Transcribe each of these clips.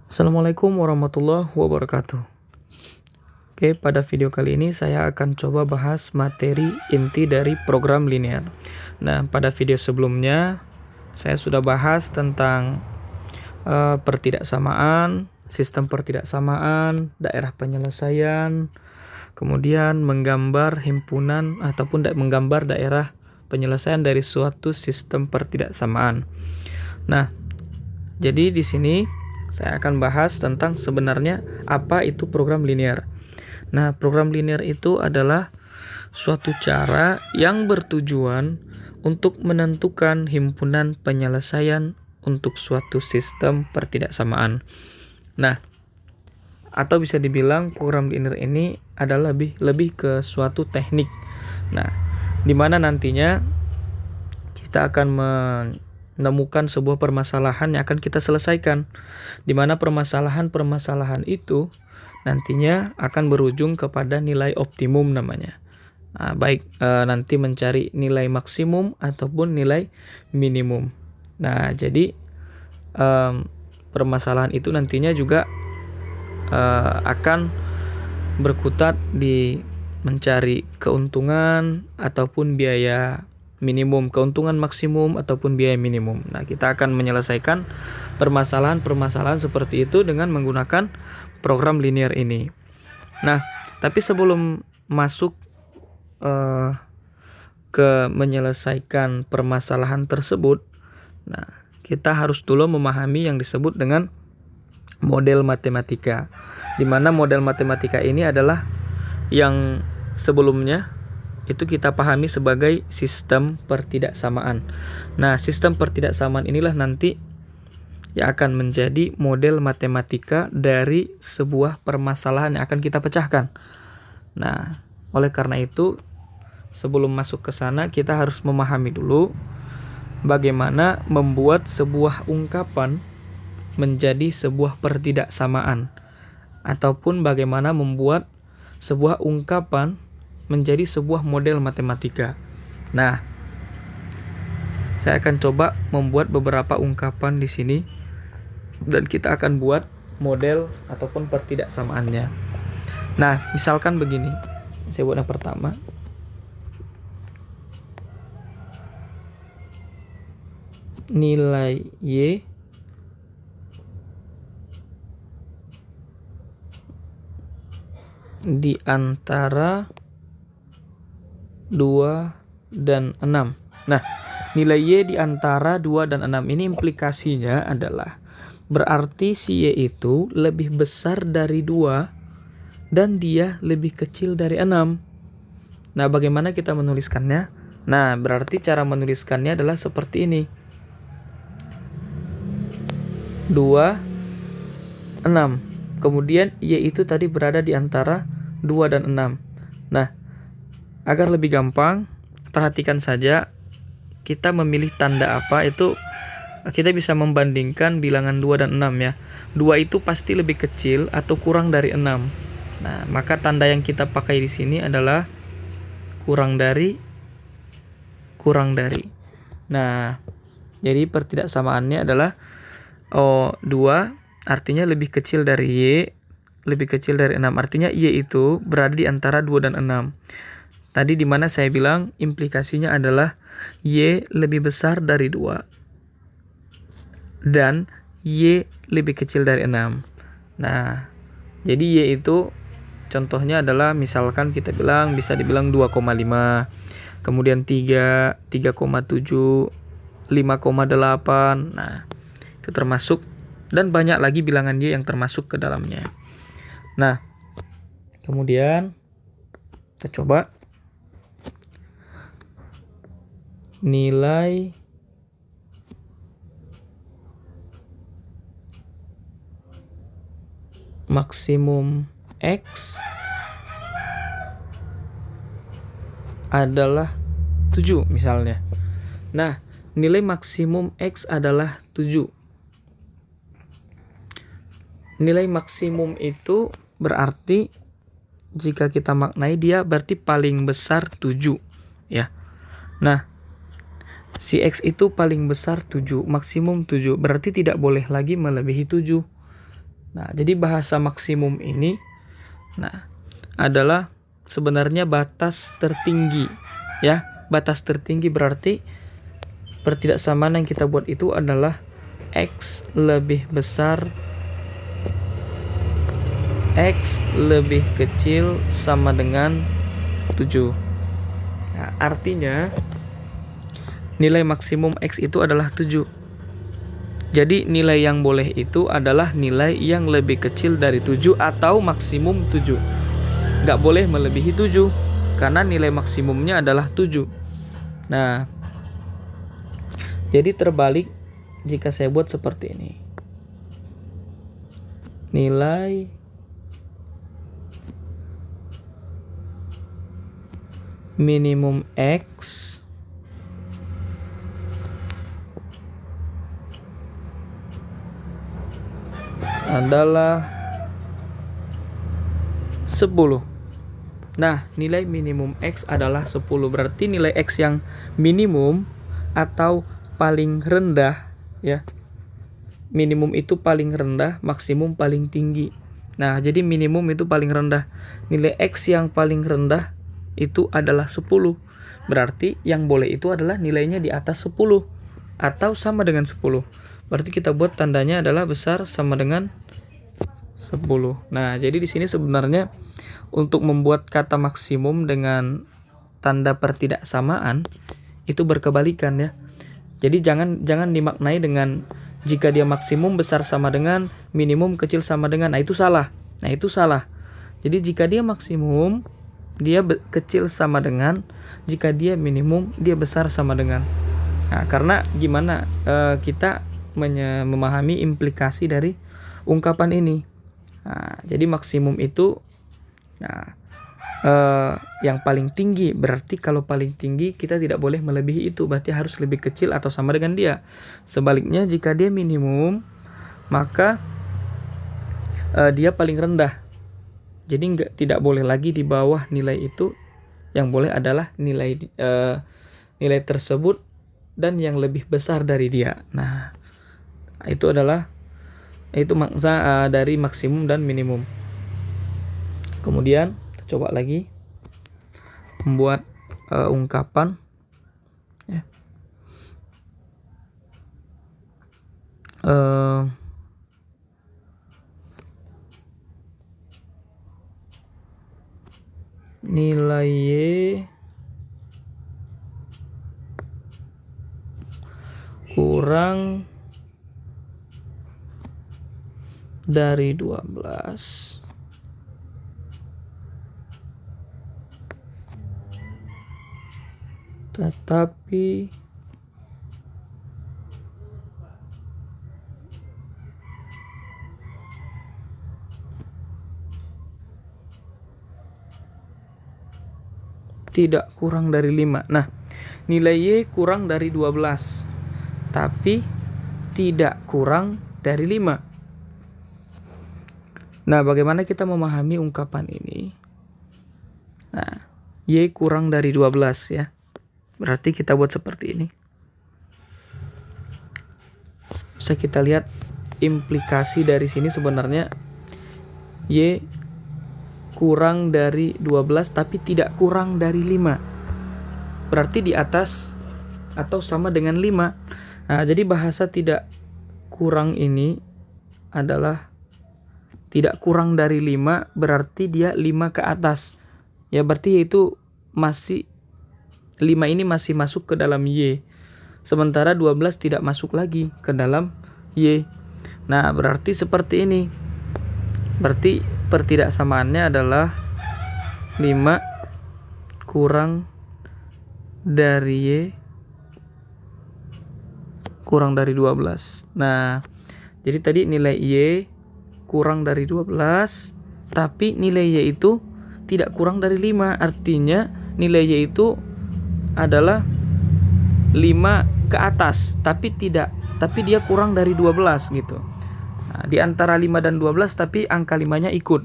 Assalamualaikum warahmatullahi wabarakatuh. Oke, pada video kali ini saya akan coba bahas materi inti dari program linear. Nah, pada video sebelumnya saya sudah bahas tentang pertidaksamaan, sistem pertidaksamaan, daerah penyelesaian, kemudian menggambar himpunan ataupun menggambar daerah penyelesaian dari suatu sistem pertidaksamaan. Nah, jadi di sini saya akan bahas tentang sebenarnya apa itu program linear. Nah, program linear itu adalah suatu cara yang bertujuan untuk menentukan himpunan penyelesaian untuk suatu sistem pertidaksamaan. Nah, atau bisa dibilang program linear ini adalah lebih ke suatu teknik. Nah, di mana nantinya kita akan menemukan sebuah permasalahan yang akan kita selesaikan, di mana permasalahan-permasalahan itu nantinya akan berujung kepada nilai optimum namanya. Nah, baik nanti mencari nilai maksimum ataupun nilai minimum. Nah, jadi permasalahan itu nantinya juga akan berkutat di mencari keuntungan ataupun biaya minimum, keuntungan maksimum ataupun biaya minimum. Nah, kita akan menyelesaikan permasalahan-permasalahan seperti itu dengan menggunakan program linear ini. Nah, tapi sebelum masuk ke menyelesaikan permasalahan tersebut, nah, kita harus dulu memahami yang disebut dengan model matematika. Di mana model matematika ini adalah yang sebelumnya itu kita pahami sebagai sistem pertidaksamaan. Nah, sistem pertidaksamaan inilah nanti yang akan menjadi model matematika dari sebuah permasalahan yang akan kita pecahkan. Nah, oleh karena itu, sebelum masuk ke sana kita harus memahami dulu bagaimana membuat sebuah ungkapan menjadi sebuah pertidaksamaan, ataupun bagaimana membuat sebuah ungkapan menjadi sebuah model matematika. Nah, saya akan coba membuat beberapa ungkapan di sini dan kita akan buat model ataupun pertidaksamaannya. Nah, misalkan begini. Saya buat yang pertama. Nilai Y di antara 2 dan 6. Nah, nilai Y di antara 2 dan 6 ini implikasinya adalah berarti si Y itu lebih besar dari 2 dan dia lebih kecil dari 6. Nah, bagaimana kita menuliskannya? Nah, berarti cara menuliskannya adalah seperti ini. 2, 6. Kemudian Y itu tadi berada di antara 2 dan 6. Nah, agar lebih gampang, perhatikan saja kita memilih tanda apa itu kita bisa membandingkan bilangan 2 dan 6 ya. 2 itu pasti lebih kecil atau kurang dari 6. Nah, maka tanda yang kita pakai di sini adalah kurang dari. Nah, jadi pertidaksamaannya adalah 2 artinya lebih kecil dari Y, lebih kecil dari 6. Artinya Y itu berada di antara 2 dan 6. Tadi di mana saya bilang implikasinya adalah Y lebih besar dari 2 dan Y lebih kecil dari 6. Nah, jadi Y itu contohnya adalah misalkan kita bilang bisa dibilang 2,5, kemudian 3, 3,7, 5,8. Nah, itu termasuk dan banyak lagi bilangan Y yang termasuk ke dalamnya. Nah, kemudian kita coba nilai maksimum X adalah 7 misalnya. Nah, nilai maksimum X adalah 7. Nilai maksimum itu berarti jika kita maknai dia berarti paling besar 7 ya. Nah, si X itu paling besar 7, maksimum 7, berarti tidak boleh lagi melebihi 7. Nah, jadi bahasa maksimum ini adalah sebenarnya batas tertinggi, ya. Batas tertinggi berarti pertidaksamaan yang kita buat itu adalah X lebih besar, X lebih kecil sama dengan 7. Nah, artinya nilai maksimum X itu adalah 7. Jadi nilai yang boleh itu adalah nilai yang lebih kecil dari 7 atau maksimum 7. Nggak boleh melebihi 7 karena nilai maksimumnya adalah 7. Nah, jadi terbalik jika saya buat seperti ini. Nilai minimum X adalah 10. Nah, nilai minimum X adalah 10. Berarti nilai X yang minimum atau paling rendah, ya. Minimum itu paling rendah, maksimum paling tinggi. Nah, jadi minimum itu paling rendah. Nilai X yang paling rendah itu adalah 10. Berarti yang boleh itu adalah nilainya di atas 10 atau sama dengan 10. Berarti kita buat tandanya adalah besar sama dengan 10. Nah, jadi di sini sebenarnya untuk membuat kata maksimum dengan tanda pertidaksamaan itu berkebalikan, ya. Jadi jangan dimaknai dengan jika dia maksimum besar sama dengan, minimum kecil sama dengan. Nah, itu salah. Jadi jika dia maksimum dia kecil sama dengan, jika dia minimum dia besar sama dengan. Nah, karena gimana kita memahami implikasi dari ungkapan ini. Nah, jadi maksimum itu yang paling tinggi, berarti kalau paling tinggi kita tidak boleh melebihi itu, berarti harus lebih kecil atau sama dengan dia. Sebaliknya jika dia minimum maka dia paling rendah. Jadi tidak boleh lagi di bawah nilai itu, yang boleh adalah nilai tersebut dan yang lebih besar dari dia. Nah, itu makna dari maksimum dan minimum. Kemudian kita coba lagi membuat ungkapan, ya. Nilai Y kurang dari 12 tetapi tidak kurang dari 5. Nah, nilai Y kurang dari 12 tapi tidak kurang dari 5. Nah, bagaimana kita memahami ungkapan ini? Nah, Y kurang dari 12, ya. Berarti kita buat seperti ini. Bisa kita lihat implikasi dari sini sebenarnya Y kurang dari 12 tapi tidak kurang dari 5. Berarti di atas atau sama dengan 5. Nah, jadi bahasa tidak kurang ini adalah tidak kurang dari 5, berarti dia 5 ke atas. Ya, berarti itu masih 5 ini masih masuk ke dalam Y. Sementara 12 tidak masuk lagi ke dalam Y. Nah, berarti seperti ini. Berarti pertidaksamaannya adalah 5 kurang dari Y kurang dari 12. Nah, jadi tadi nilai Y kurang dari 12, tapi nilai Y itu tidak kurang dari 5. Artinya nilai Y itu adalah 5 ke atas, tapi dia kurang dari 12 gitu. Nah, di antara 5 dan 12 tapi angka 5-nya ikut.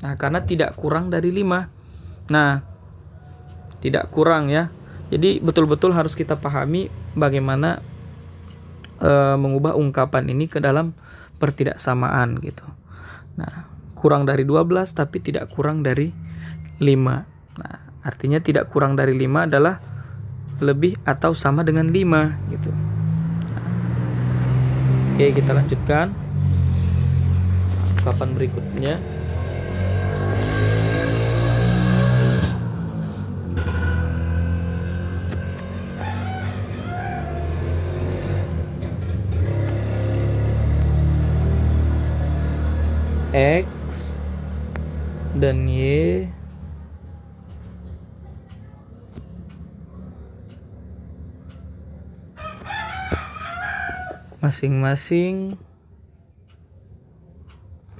Nah, karena tidak kurang dari 5. Nah, tidak kurang, ya. Jadi betul-betul harus kita pahami bagaimana mengubah ungkapan ini ke dalam pertidaksamaan gitu. Nah, kurang dari 12 tapi tidak kurang dari 5. Nah, artinya tidak kurang dari 5 adalah lebih atau sama dengan 5 gitu. Oke, kita lanjutkan papan berikutnya. X dan Y masing-masing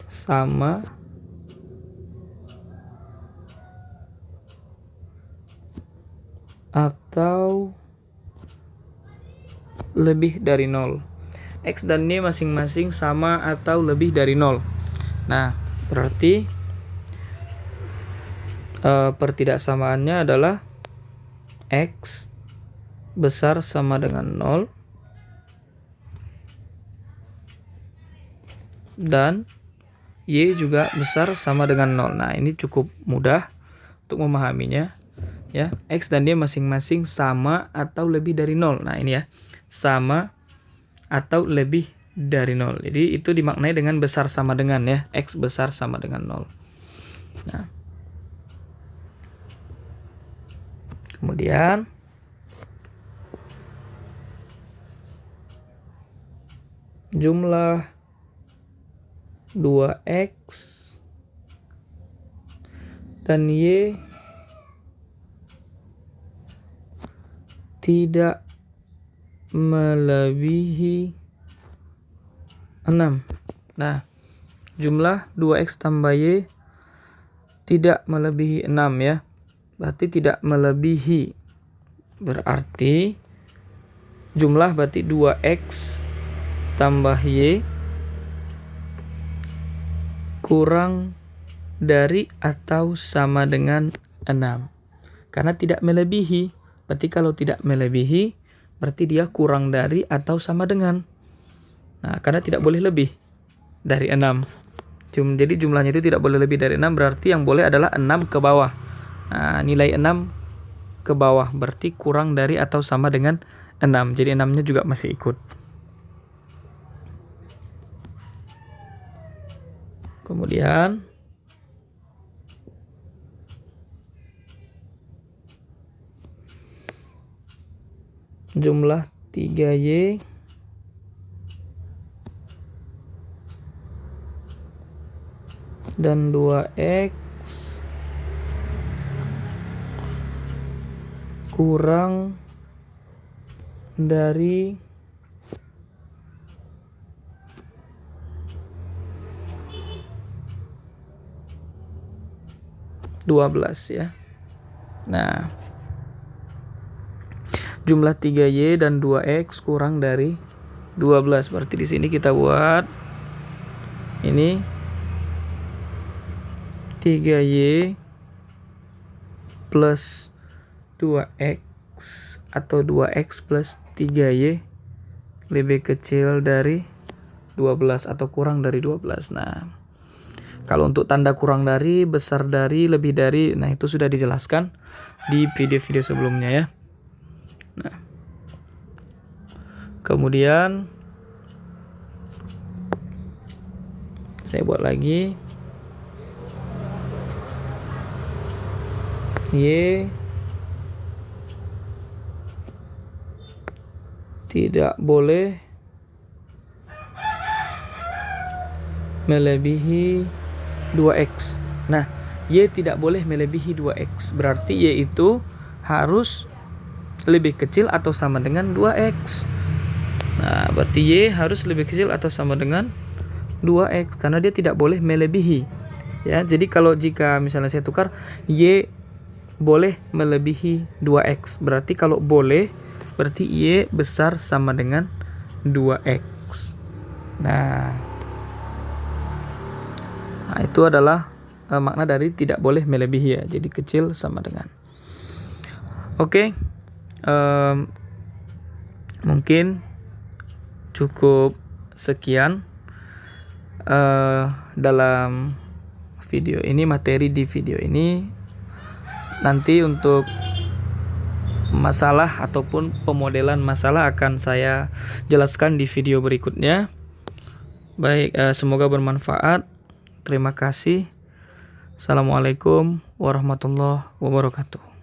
sama atau lebih dari 0. X dan Y masing-masing sama atau lebih dari 0. Nah, berarti pertidaksamaannya adalah X besar sama dengan 0 dan Y juga besar sama dengan 0. Nah, ini cukup mudah untuk memahaminya ya. X dan Y masing-masing sama atau lebih dari 0. Nah, ini ya. Sama atau lebih dari 0. Jadi itu dimaknai dengan besar sama dengan ya. X besar sama dengan 0. Nah, kemudian jumlah 2X dan Y tidak melebihi 6. Nah, jumlah 2X tambah Y tidak melebihi 6 ya. Berarti tidak melebihi. Berarti jumlah berarti 2X tambah Y kurang dari atau sama dengan 6. Karena tidak melebihi. Berarti kalau tidak melebihi, berarti dia kurang dari atau sama dengan. Nah, karena tidak boleh lebih dari 6. Jadi jumlahnya itu tidak boleh lebih dari 6, berarti yang boleh adalah 6 ke bawah. Nah, nilai 6 ke bawah berarti kurang dari atau sama dengan 6. Jadi 6-nya juga masih ikut. Kemudian jumlah 3Y dan 2X kurang dari 12 ya. Nah, jumlah 3Y dan 2X kurang dari 12. Berarti di sini kita buat ini 3Y plus 2X atau 2X plus 3Y lebih kecil dari 12 atau kurang dari 12. Nah, kalau untuk tanda kurang dari, besar dari, lebih dari, nah itu sudah dijelaskan di video-video sebelumnya ya. Nah, kemudian saya buat lagi Y tidak boleh melebihi 2X. Nah, Y tidak boleh melebihi 2X. Berarti Y itu harus lebih kecil atau sama dengan 2X. Nah, berarti Y harus lebih kecil atau sama dengan 2X. Karena dia tidak boleh melebihi. Ya, jadi jika misalnya saya tukar, Y boleh melebihi 2X. Berarti kalau boleh, berarti Y besar sama dengan 2X. Nah, itu adalah makna dari tidak boleh melebihi ya. Jadi kecil sama dengan. Oke. Mungkin cukup sekian dalam video ini, materi di video ini. Nanti untuk masalah ataupun pemodelan masalah akan saya jelaskan di video berikutnya. Baik, semoga bermanfaat. Terima kasih. Assalamualaikum warahmatullahi wabarakatuh.